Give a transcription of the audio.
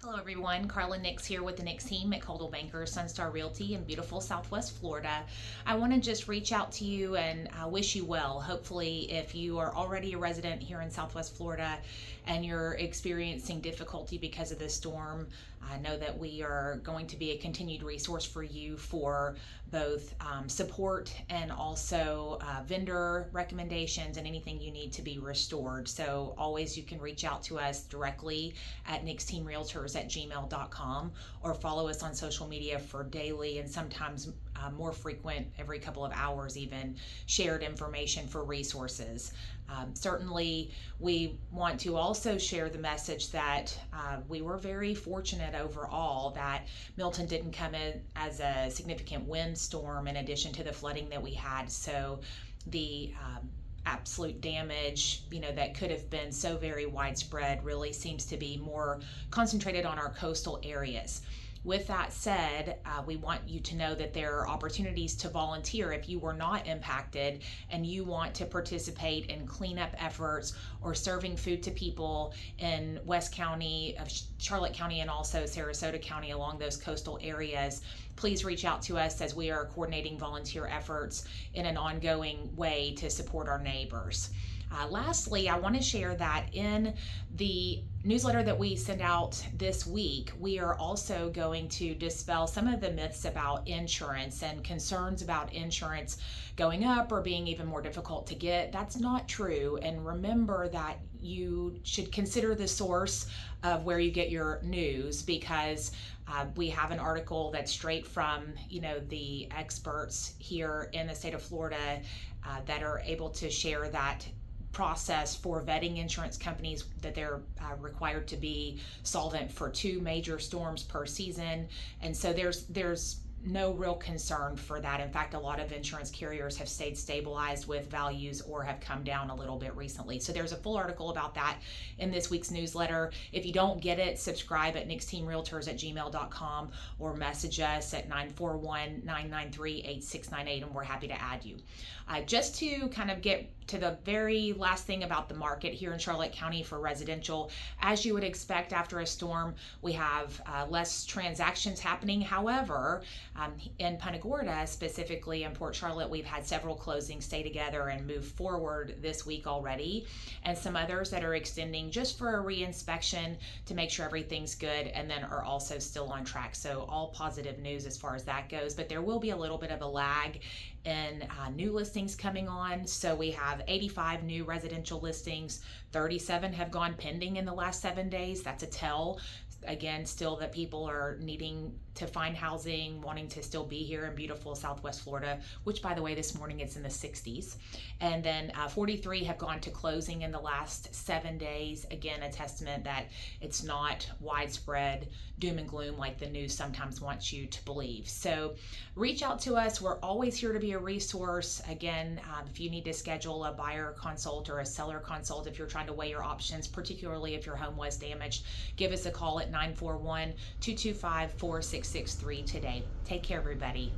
Hello everyone, Carla Nix here with the Nix team at Coldwell Bankers, Sunstar Realty in beautiful Southwest Florida. I want to just reach out to you and wish you well. Hopefully, if you are already a resident here in Southwest Florida and you're experiencing difficulty because of the storm, I know that we are going to be a continued resource for you for both support and also vendor recommendations and anything you need to be restored. So always you can reach out to us directly at nixteamrealtors@gmail.com or follow us on social media for daily and sometimes more frequent, every couple of hours even, shared information for resources. Certainly, we want to also share the message that we were very fortunate overall that Milton didn't come in as a significant windstorm in addition to the flooding that we had. So the absolute damage, that could have been so very widespread really seems to be more concentrated on our coastal areas. With that said, we want you to know that there are opportunities to volunteer if you were not impacted and you want to participate in cleanup efforts or serving food to people in West County, Charlotte County, and also Sarasota County along those coastal areas. Please reach out to us as we are coordinating volunteer efforts in an ongoing way to support our neighbors. Lastly, I want to share that in the newsletter that we send out this week, we are also going to dispel some of the myths about insurance and concerns about insurance going up or being even more difficult to get. That's not true. And remember that you should consider the source of where you get your news, because we have an article that's straight from the experts here in the state of Florida that are able to share that process for vetting insurance companies, that they're required to be solvent for 2 major storms per season. And so there's no real concern for that. In fact, a lot of insurance carriers have stayed stabilized with values or have come down a little bit recently. So there's a full article about that in this week's newsletter. If you don't get it, subscribe at nixteamrealtors@gmail.com or message us at 941-993-8698 and we're happy to add you. Just to kind of get to the very last thing about the market here in Charlotte County for residential, as you would expect after a storm, we have less transactions happening. However, in Punta Gorda, specifically in Port Charlotte, we've had several closings stay together and move forward this week already, and some others that are extending just for a re-inspection to make sure everything's good, and then are also still on track. So all positive news as far as that goes, but there will be a little bit of a lag in new listings coming on. So we have 85 new residential listings, 37 have gone pending in the last 7 days. That's a tell. Again, still that people are needing to find housing, wanting to still be here in beautiful Southwest Florida, which by the way, this morning it's in the 60s. And then 43 have gone to closing in the last 7 days. Again, a testament that it's not widespread doom and gloom like the news sometimes wants you to believe. So reach out to us. We're always here to be a resource. Again, if you need to schedule a buyer consult or a seller consult, if you're trying to weigh your options, particularly if your home was damaged, give us a call at 941-225-4663 today. Take care, everybody.